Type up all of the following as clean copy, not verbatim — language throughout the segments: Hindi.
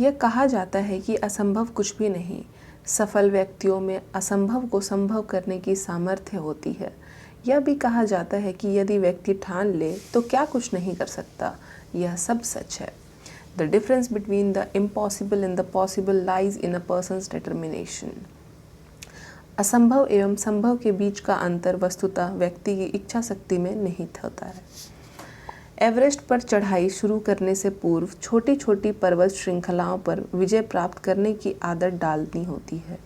यह कहा जाता है कि असंभव कुछ भी नहीं। सफल व्यक्तियों में असंभव को संभव करने की सामर्थ्य होती है। यह भी कहा जाता है कि यदि व्यक्ति ठान ले तो क्या कुछ नहीं कर सकता। यह सब सच है। The difference between the impossible and the possible lies in a persons determination. असंभव एवं संभव के बीच का अंतर वस्तुतः व्यक्ति की इच्छा शक्ति में निहित होता है। एवरेस्ट पर चढ़ाई शुरू करने से पूर्व छोटी छोटी पर्वत श्रृंखलाओं पर विजय प्राप्त करने की आदत डालनी होती है।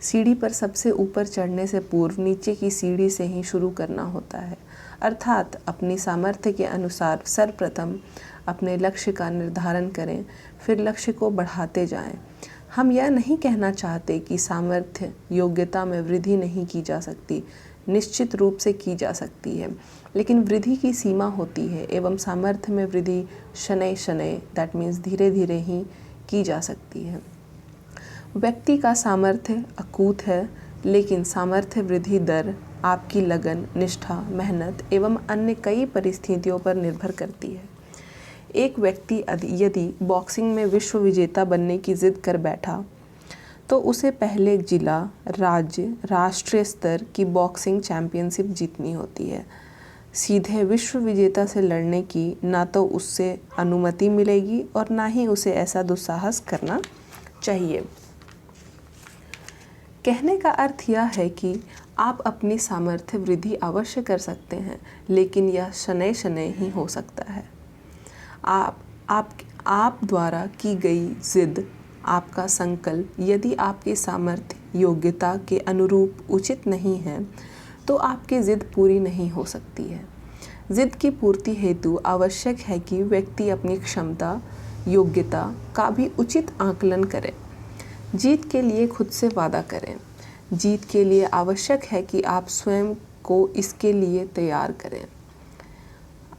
सीढ़ी पर सबसे ऊपर चढ़ने से पूर्व नीचे की सीढ़ी से ही शुरू करना होता है, अर्थात अपनी सामर्थ्य के अनुसार सर्वप्रथम अपने लक्ष्य का निर्धारण करें, फिर लक्ष्य को बढ़ाते जाएं। हम यह नहीं कहना चाहते कि सामर्थ्य योग्यता में वृद्धि नहीं की जा सकती, निश्चित रूप से की जा सकती है, लेकिन वृद्धि की सीमा होती है एवं सामर्थ्य में वृद्धि शनैः शनैः दैट मीन्स धीरे धीरे ही की जा सकती है। व्यक्ति का सामर्थ्य अकूत है, लेकिन सामर्थ्य वृद्धि दर आपकी लगन, निष्ठा, मेहनत एवं अन्य कई परिस्थितियों पर निर्भर करती है। एक व्यक्ति यदि बॉक्सिंग में विश्व विजेता बनने की जिद कर बैठा तो उसे पहले जिला, राज्य, राष्ट्रीय स्तर की बॉक्सिंग चैंपियनशिप जीतनी होती है। सीधे विश्व विजेता से लड़ने की ना तो उससे अनुमति मिलेगी और ना ही उसे ऐसा दुस्साहस करना चाहिए। कहने का अर्थ यह है कि आप अपनी सामर्थ्य वृद्धि अवश्य कर सकते हैं, लेकिन यह शनैः शनैः ही हो सकता है। आप द्वारा की गई जिद, आपका संकल्प यदि आपकी सामर्थ्य, योग्यता के अनुरूप उचित नहीं है तो आपकी जिद पूरी नहीं हो सकती है। जिद की पूर्ति हेतु आवश्यक है कि व्यक्ति अपनी क्षमता, योग्यता का भी उचित आकलन करे। जीत के लिए खुद से वादा करें। जीत के लिए आवश्यक है कि आप स्वयं को इसके लिए तैयार करें।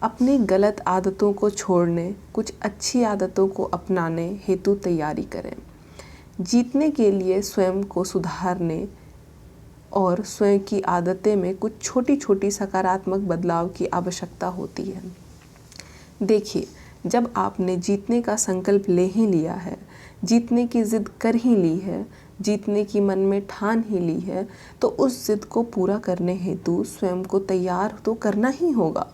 अपनी गलत आदतों को छोड़ने, कुछ अच्छी आदतों को अपनाने हेतु तैयारी करें। जीतने के लिए स्वयं को सुधारने और स्वयं की आदतें में कुछ छोटी छोटी सकारात्मक बदलाव की आवश्यकता होती है। देखिए, जब आपने जीतने का संकल्प ले ही लिया है, जीतने की जिद कर ही ली है, जीतने की मन में ठान ही ली है, तो उस जिद को पूरा करने हेतु स्वयं को तैयार तो करना ही होगा।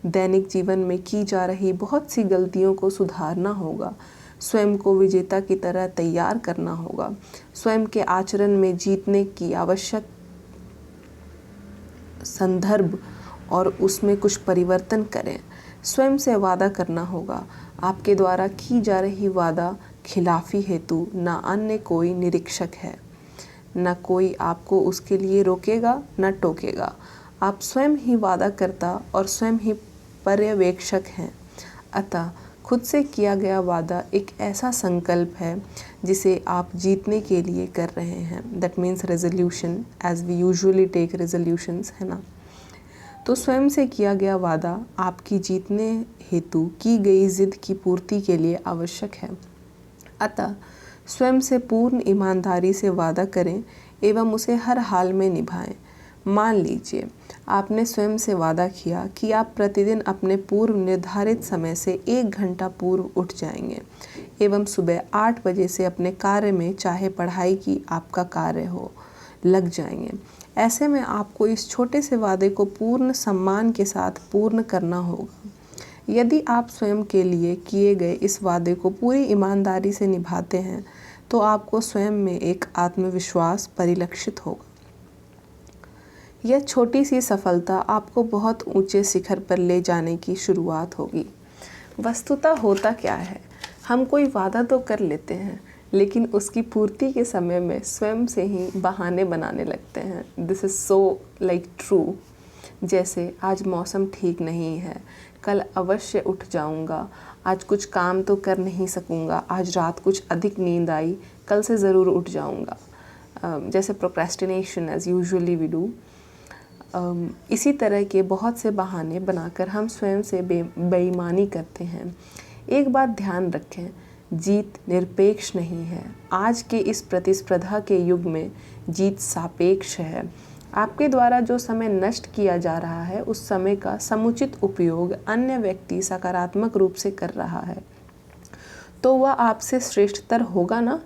दैनिक जीवन में की जा रही बहुत सी गलतियों को सुधारना होगा। स्वयं को विजेता की तरह तैयार करना होगा। स्वयं के आचरण में जीतने की आवश्यक संदर्भ और उसमें कुछ परिवर्तन करें। स्वयं से वादा करना होगा। आपके द्वारा की जा रही वादा खिलाफी हेतु ना अन्य कोई निरीक्षक है, न कोई आपको उसके लिए रोकेगा न टोकेगा। आप स्वयं ही वादा करता और स्वयं ही पर्यवेक्षक हैं। अतः खुद से किया गया वादा एक ऐसा संकल्प है जिसे आप जीतने के लिए कर रहे हैं। That means resolution, as we usually take resolutions, है ना। तो स्वयं से किया गया वादा आपकी जीतने हेतु की गई जिद की पूर्ति के लिए आवश्यक है। अतः स्वयं से पूर्ण ईमानदारी से वादा करें एवं उसे हर हाल में निभाएं। मान लीजिए आपने स्वयं से वादा किया कि आप प्रतिदिन अपने पूर्व निर्धारित समय से 1 घंटा पूर्व उठ जाएंगे एवं सुबह 8 बजे से अपने कार्य में, चाहे पढ़ाई की आपका कार्य हो, लग जाएंगे। ऐसे में आपको इस छोटे से वादे को पूर्ण सम्मान के साथ पूर्ण करना होगा। यदि आप स्वयं के लिए किए गए इस वादे को पूरी ईमानदारी से निभाते हैं तो आपको स्वयं में एक आत्मविश्वास परिलक्षित होगा। यह छोटी सी सफलता आपको बहुत ऊंचे शिखर पर ले जाने की शुरुआत होगी। वस्तुतः होता क्या है, हम कोई वादा तो कर लेते हैं, लेकिन उसकी पूर्ति के समय में स्वयं से ही बहाने बनाने लगते हैं। This is so like true. जैसे आज मौसम ठीक नहीं है, कल अवश्य उठ जाऊंगा, आज कुछ काम तो कर नहीं सकूंगा, आज रात कुछ अधिक नींद आई, कल से ज़रूर उठ जाऊंगा। जैसे procrastination as usually we do. इसी तरह के बहुत से बहाने बनाकर हम स्वयं से बेईमानी करते हैं। एक बात ध्यान रखें, जीत निरपेक्ष नहीं है। आज के इस प्रतिस्पर्धा के युग में जीत सापेक्ष है। आपके द्वारा जो समय नष्ट किया जा रहा है, उस समय का समुचित उपयोग अन्य व्यक्ति सकारात्मक रूप से कर रहा है। तो वह आपसे श्रेष्ठतर होगा ना।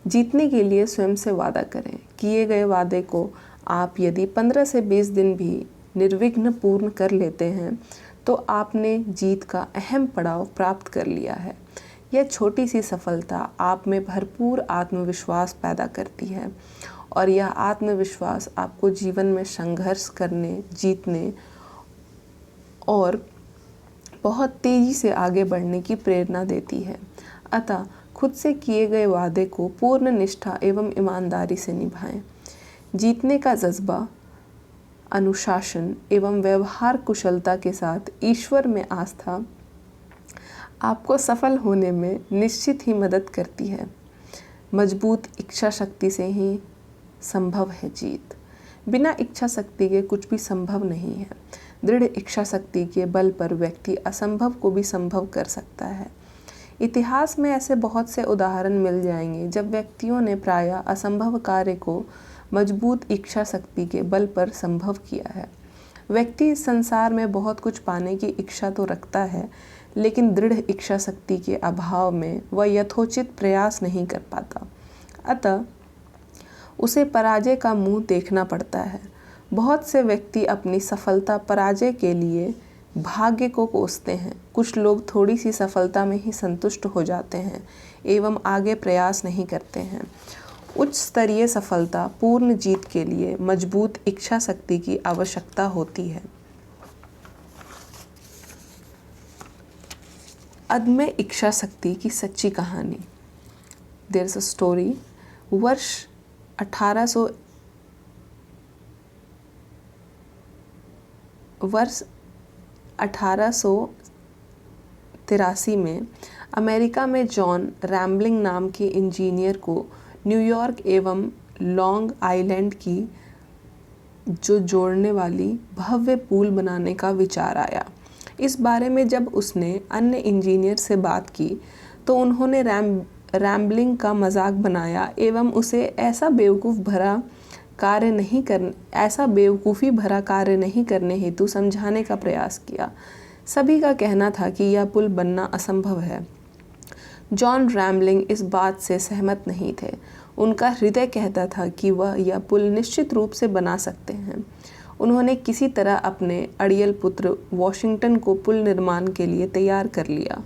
जीतने के लिए स्वयं से वादा करें। किए गए वादे को आप यदि 15 से 20 दिन भी निर्विघ्न पूर्ण कर लेते हैं तो आपने जीत का अहम पड़ाव प्राप्त कर लिया है। यह छोटी सी सफलता आप में भरपूर आत्मविश्वास पैदा करती है और यह आत्मविश्वास आपको जीवन में संघर्ष करने, जीतने और बहुत तेज़ी से आगे बढ़ने की प्रेरणा देती है। अतः खुद से किए गए वादे को पूर्ण निष्ठा एवं ईमानदारी से निभाएं। जीतने का जज्बा, अनुशासन एवं व्यवहार कुशलता के साथ ईश्वर में आस्था आपको सफल होने में निश्चित ही मदद करती है। मजबूत इच्छा शक्ति से ही संभव है जीत। बिना इच्छा शक्ति के कुछ भी संभव नहीं है। दृढ़ इच्छा शक्ति के बल पर व्यक्ति असंभव को भी संभव कर सकता है। इतिहास में ऐसे बहुत से उदाहरण मिल जाएंगे जब व्यक्तियों ने प्रायः असंभव कार्य को मजबूत इच्छा शक्ति के बल पर संभव किया है। व्यक्ति इस संसार में बहुत कुछ पाने की इच्छा तो रखता है, लेकिन दृढ़ इच्छा शक्ति के अभाव में वह यथोचित प्रयास नहीं कर पाता। अतः उसे पराजय का मुंह देखना पड़ता है। बहुत से व्यक्ति अपनी सफलता पराजय के लिए भाग्य को कोसते हैं। कुछ लोग थोड़ी सी सफलता में ही संतुष्ट हो जाते हैं एवं आगे प्रयास नहीं करते हैं। उच्च स्तरीय सफलता, पूर्ण जीत के लिए मजबूत इच्छा शक्ति की आवश्यकता होती है। अदम्य इच्छा शक्ति की सच्ची कहानी। There is a story. वर्ष 1883 में अमेरिका में जॉन रैम्बलिंग नाम के इंजीनियर को न्यूयॉर्क एवं लॉन्ग आइलैंड की जो जोड़ने वाली भव्य पुल बनाने का विचार आया। इस बारे में जब उसने अन्य इंजीनियर से बात की तो उन्होंने रैम्बलिंग का मजाक बनाया एवं उसे ऐसा बेवकूफ़ी भरा कार्य नहीं करने हेतु समझाने का प्रयास किया। सभी का कहना था कि यह पुल बनना असंभव है। जॉन रैम्बलिंग इस बात से सहमत नहीं थे। उनका हृदय कहता था कि वह यह पुल निश्चित रूप से बना सकते हैं। उन्होंने किसी तरह अपने अड़ियल पुत्र वॉशिंगटन को पुल निर्माण के लिए तैयार कर लिया।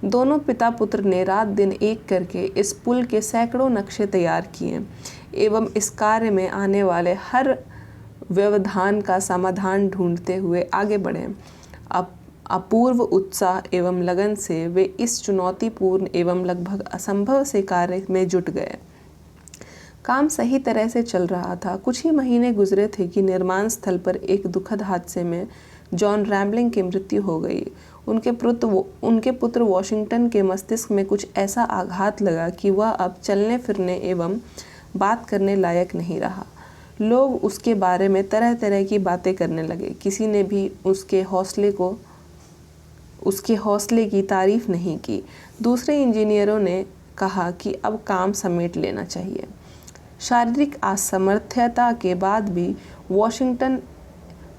दोनों पिता पुत्र ने रात दिन एक करके इस पुल के सैकड़ों नक्शे तैयार किए एवं इस कार्य में आने वाले हर व्यवधान का समाधान ढूंढते हुए आगे बढ़े। अपूर्व उत्साह एवं लगन से वे इस चुनौतीपूर्ण एवं लगभग असंभव से कार्य में जुट गए। काम सही तरह से चल रहा था। कुछ ही महीने गुजरे थे कि निर्माण स्थल पर एक दुखद हादसे में जॉन रैम्बलिंग की मृत्यु हो गई। उनके पुत्र वॉशिंगटन के मस्तिष्क में कुछ ऐसा आघात लगा कि वह अब चलने फिरने एवं बात करने लायक नहीं रहा। लोग उसके बारे में तरह तरह की बातें करने लगे। किसी ने भी उसके हौसले की तारीफ नहीं की। दूसरे इंजीनियरों ने कहा कि अब काम समेट लेना चाहिए। शारीरिक असमर्थता के बाद भी वॉशिंगटन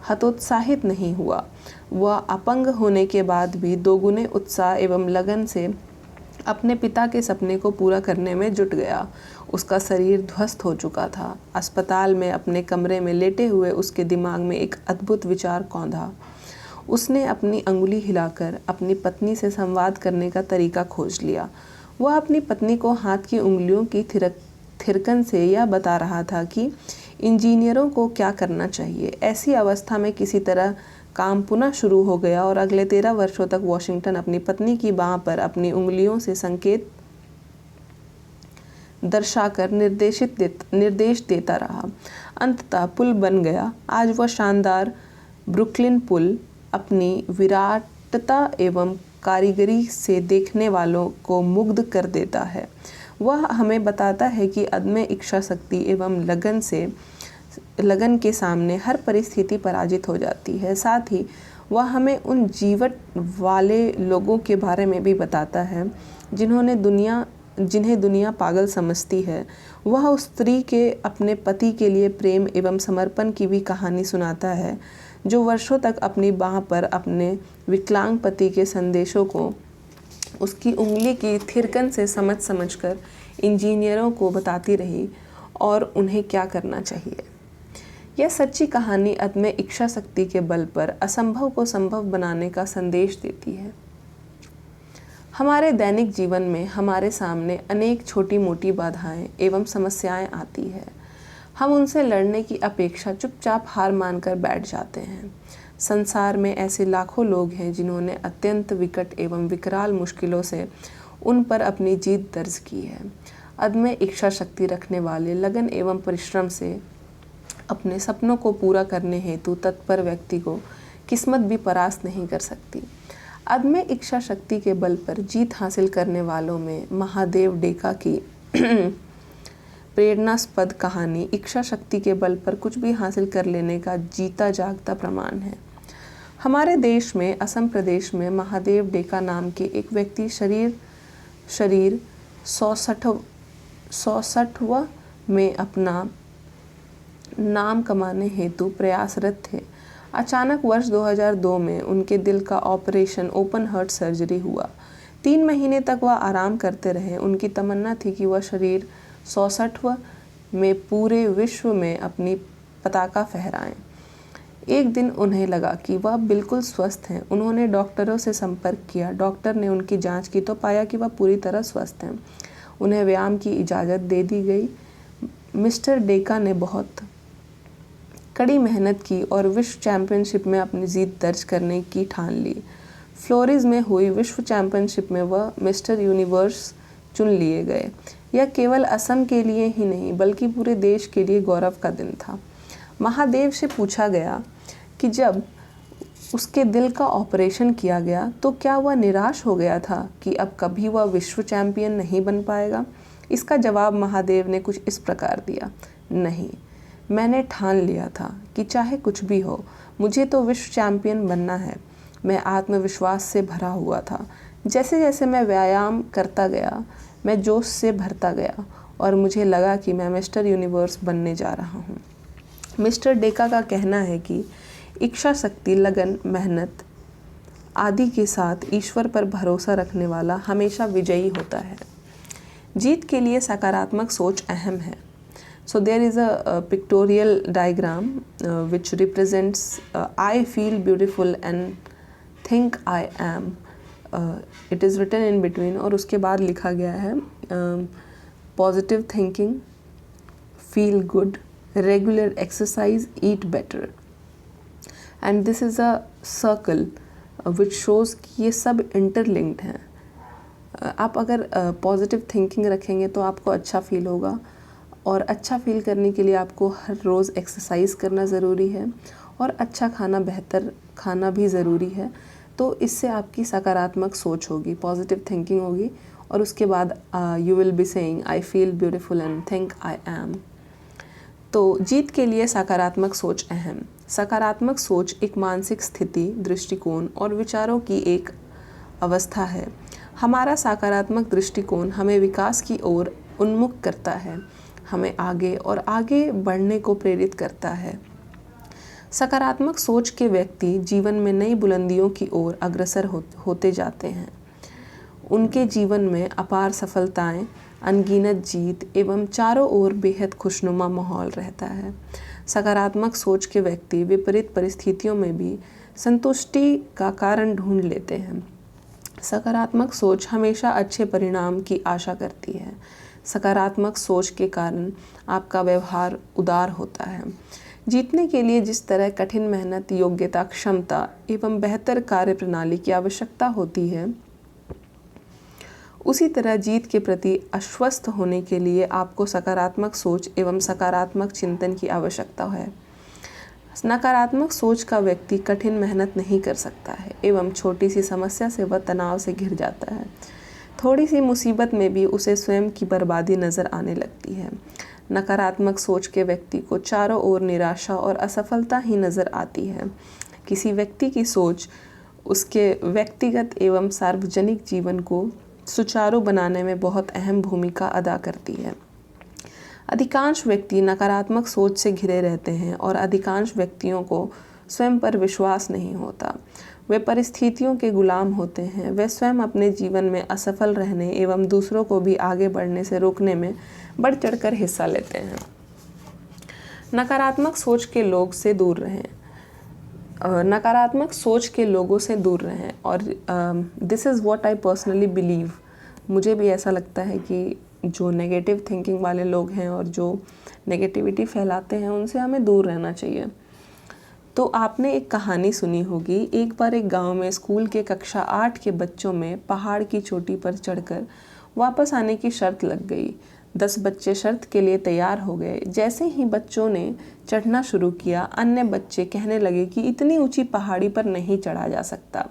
हतोत्साहित नहीं हुआ। वह अपंग होने के बाद भी दोगुने उत्साह एवं लगन से अपने पिता के सपने को पूरा करने में जुट गया। उसका शरीर ध्वस्त हो चुका था। अस्पताल में अपने कमरे में लेटे हुए उसके दिमाग में एक अद्भुत विचार कौंधा। उसने अपनी अंगुली हिलाकर अपनी पत्नी से संवाद करने का तरीका खोज लिया। वह अपनी पत्नी को हाथ की उंगलियों की थिरकन से यह बता रहा था कि इंजीनियरों को क्या करना चाहिए। ऐसी अवस्था में किसी तरह काम पुनः शुरू हो गया और अगले 13 वर्षों तक वॉशिंगटन अपनी पत्नी की बाह पर अपनी उंगलियों से संकेत दर्शाकर निर्देश देता रहा। अंततः पुल बन गया। आज वह शानदार ब्रुकलिन पुल अपनी विराटता एवं कारीगरी से देखने वालों को मुग्ध कर देता है। वह हमें बताता है कि अदम्य इच्छा शक्ति एवं लगन के सामने हर परिस्थिति पराजित हो जाती है। साथ ही वह हमें उन जीवट वाले लोगों के बारे में भी बताता है जिन्हें दुनिया पागल समझती है। वह उस स्त्री के अपने पति के लिए प्रेम एवं समर्पण की भी कहानी सुनाता है जो वर्षों तक अपनी बाह पर अपने विकलांग पति के संदेशों को उसकी उंगली की थिरकन से समझ कर इंजीनियरों को बताती रही और उन्हें क्या करना चाहिए। यह सच्ची कहानी अदम्य इच्छा शक्ति के बल पर असंभव को संभव बनाने का संदेश देती है। हमारे दैनिक जीवन में हमारे सामने अनेक छोटी मोटी बाधाएं एवं समस्याएं आती है। हम उनसे लड़ने की अपेक्षा चुपचाप हार मानकर बैठ जाते हैं। संसार में ऐसे लाखों लोग हैं जिन्होंने अत्यंत विकट एवं विकराल मुश्किलों से उन पर अपनी जीत दर्ज की है। अदम्य इच्छा शक्ति रखने वाले लगन एवं परिश्रम से अपने सपनों को पूरा करने हेतु तत्पर व्यक्ति को किस्मत भी परास्त नहीं कर सकती। अदम्य इच्छा शक्ति के बल पर जीत हासिल करने वालों में महादेव डेका की प्रेरणास्पद कहानी इच्छा शक्ति के बल पर कुछ भी हासिल कर लेने का जीता जागता प्रमाण है। हमारे देश में असम प्रदेश में महादेव डेका नाम के एक व्यक्ति शरीर 166वां में अपना नाम कमाने हेतु प्रयासरत थे। अचानक वर्ष 2002 में उनके दिल का ऑपरेशन ओपन हार्ट सर्जरी हुआ। 3 महीने तक वह आराम करते रहे। उनकी तमन्ना थी कि वह शरीर 166वां में पूरे विश्व में अपनी पताका फहराएं। एक दिन उन्हें लगा कि वह बिल्कुल स्वस्थ हैं। उन्होंने डॉक्टरों से संपर्क किया। डॉक्टर ने उनकी जांच की तो पाया कि वह पूरी तरह स्वस्थ हैं। उन्हें व्यायाम की इजाज़त दे दी गई। मिस्टर डेका ने बहुत कड़ी मेहनत की और विश्व चैंपियनशिप में अपनी जीत दर्ज करने की ठान ली। फ्लोरिस में हुई विश्व चैंपियनशिप में वह मिस्टर यूनिवर्स चुन लिए गए। यह केवल असम के लिए ही नहीं बल्कि पूरे देश के लिए गौरव का दिन था। महादेव से पूछा गया कि जब उसके दिल का ऑपरेशन किया गया तो क्या वह निराश हो गया था कि अब कभी वह विश्व चैंपियन नहीं बन पाएगा। इसका जवाब महादेव ने कुछ इस प्रकार दिया, नहीं, मैंने ठान लिया था कि चाहे कुछ भी हो मुझे तो विश्व चैंपियन बनना है। मैं आत्मविश्वास से भरा हुआ था। जैसे जैसे मैं व्यायाम करता गया मैं जोश से भरता गया और मुझे लगा कि मैं मिस्टर यूनिवर्स बनने जा रहा हूँ। मिस्टर डेका का कहना है कि इच्छा शक्ति, लगन, मेहनत आदि के साथ ईश्वर पर भरोसा रखने वाला हमेशा विजयी होता है। जीत के लिए सकारात्मक सोच अहम है। So there is a pictorial diagram which represents I feel beautiful and think I am. It is written in between और उसके बाद लिखा गया है positive thinking, feel good, regular exercise, eat better. And this is a circle which shows कि ये सब interlinked हैं। आप अगर पॉजिटिव थिंकिंग रखेंगे तो आपको अच्छा फील होगा और अच्छा फील करने के लिए आपको हर रोज़ एक्सरसाइज करना ज़रूरी है और अच्छा खाना, बेहतर खाना भी ज़रूरी है। तो इससे आपकी सकारात्मक सोच होगी, पॉजिटिव थिंकिंग होगी और उसके बाद you will be saying I feel beautiful and think I am. तो जीत के लिए सकारात्मक सोच अहम। सकारात्मक सोच एक मानसिक स्थिति, दृष्टिकोण और विचारों की एक अवस्था है। हमारा सकारात्मक दृष्टिकोण हमें विकास की ओर उन्मुख करता है, हमें आगे और आगे बढ़ने को प्रेरित करता है। सकारात्मक सोच के व्यक्ति जीवन में नई बुलंदियों की ओर अग्रसर होते जाते हैं। उनके जीवन में अपार सफलताएं, अनगिनत जीत एवं चारों ओर बेहद खुशनुमा माहौल रहता है। सकारात्मक सोच के व्यक्ति विपरीत परिस्थितियों में भी संतुष्टि का कारण ढूंढ लेते हैं। सकारात्मक सोच हमेशा अच्छे परिणाम की आशा करती है। सकारात्मक सोच के कारण आपका व्यवहार उदार होता है। जीतने के लिए जिस तरह कठिन मेहनत, योग्यता, क्षमता एवं बेहतर कार्य प्रणाली की आवश्यकता होती है, उसी तरह जीत के प्रति आश्वस्त होने के लिए आपको सकारात्मक सोच एवं सकारात्मक चिंतन की आवश्यकता है। नकारात्मक सोच का व्यक्ति कठिन मेहनत नहीं कर सकता है एवं छोटी सी समस्या से वह तनाव से घिर जाता है। थोड़ी सी मुसीबत में भी उसे स्वयं की बर्बादी नज़र आने लगती है। नकारात्मक सोच के व्यक्ति को चारों ओर निराशा और असफलता ही नज़र आती है। किसी व्यक्ति की सोच उसके व्यक्तिगत एवं सार्वजनिक जीवन को सुचारू बनाने में बहुत अहम भूमिका अदा करती है। अधिकांश व्यक्ति नकारात्मक सोच से घिरे रहते हैं और अधिकांश व्यक्तियों को स्वयं पर विश्वास नहीं होता। वे परिस्थितियों के गुलाम होते हैं। वे स्वयं अपने जीवन में असफल रहने एवं दूसरों को भी आगे बढ़ने से रोकने में बढ़ चढ़कर हिस्सा लेते हैं। नकारात्मक सोच के लोग से दूर रहें। नकारात्मक सोच के लोगों से दूर रहें। और this is what I personally believe. मुझे भी ऐसा लगता है कि जो नेगेटिव थिंकिंग वाले लोग हैं और जो नेगेटिविटी फैलाते हैं उनसे हमें दूर रहना चाहिए। तो आपने एक कहानी सुनी होगी, एक बार एक गांव में स्कूल के कक्षा 8 के बच्चों में पहाड़ की चोटी पर चढ़कर वापस आने की शर्त लग गई। 10 बच्चे शर्त के लिए तैयार हो गए। जैसे ही बच्चों ने चढ़ना शुरू किया, अन्य बच्चे कहने लगे कि इतनी ऊंची पहाड़ी पर नहीं चढ़ा जा सकता,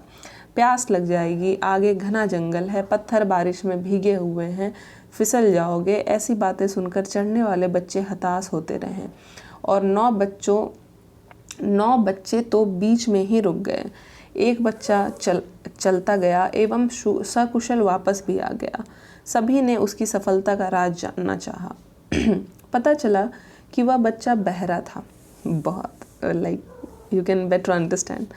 प्यास लग जाएगी, आगे घना जंगल है, पत्थर बारिश में भीगे हुए हैं, फिसल जाओगे। ऐसी बातें सुनकर चढ़ने वाले बच्चे हताश होते रहे और 9 बच्चे तो बीच में ही रुक गए। एक बच्चा चलता गया एवं सकुशल वापस भी आ गया। सभी ने उसकी सफलता का राज जानना चाहा। पता चला कि वह बच्चा बहरा था। बहुत यू कैन बेटर अंडरस्टैंड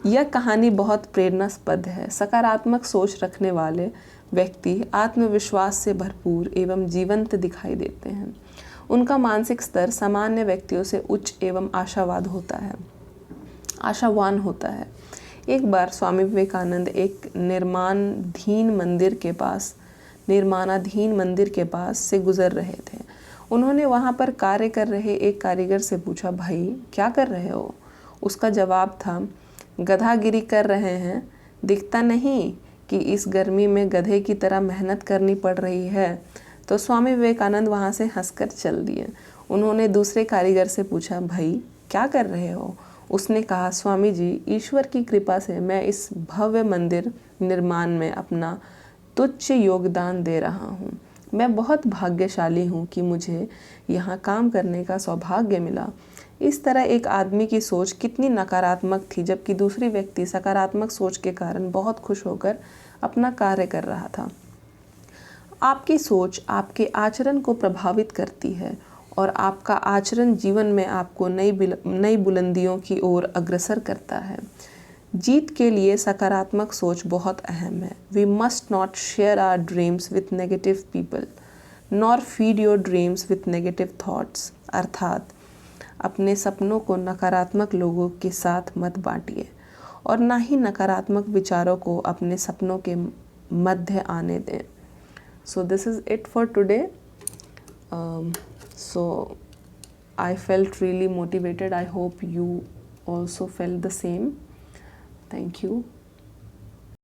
यह कहानी बहुत प्रेरणास्पद है। सकारात्मक सोच रखने वाले व्यक्ति आत्मविश्वास से भरपूर एवं जीवंत दिखाई देते हैं। उनका मानसिक स्तर सामान्य व्यक्तियों से उच्च एवं आशावान होता है। एक बार स्वामी विवेकानंद एक निर्माणाधीन मंदिर के पास से गुजर रहे थे। उन्होंने वहां पर कार्य कर रहे एक कारीगर से पूछा, भाई क्या कर रहे हो? उसका जवाब था, गधागिरी कर रहे हैं। दिखता नहीं कि इस गर्मी में गधे की तरह मेहनत करनी पड़ रही है? तो स्वामी विवेकानंद वहाँ से हंसकर चल दिए। उन्होंने दूसरे कारीगर से पूछा, भाई क्या कर रहे हो? उसने कहा, स्वामी जी, ईश्वर की कृपा से मैं इस भव्य मंदिर निर्माण में अपना तुच्छ योगदान दे रहा हूँ। मैं बहुत भाग्यशाली हूँ कि मुझे यहाँ काम करने का सौभाग्य मिला। इस तरह एक आदमी की सोच कितनी नकारात्मक थी, जबकि दूसरी व्यक्ति सकारात्मक सोच के कारण बहुत खुश होकर अपना कार्य कर रहा था। आपकी सोच आपके आचरण को प्रभावित करती है और आपका आचरण जीवन में आपको नई बुलंदियों की ओर अग्रसर करता है। जीत के लिए सकारात्मक सोच बहुत अहम है। We must not share our dreams with negative people nor feed your dreams with negative thoughts. अर्थात अपने सपनों को नकारात्मक लोगों के साथ मत बांटिए और ना ही नकारात्मक विचारों को अपने सपनों के मध्य आने दें। So this is it for today. So I felt really motivated. I hope you also felt the same. Thank you.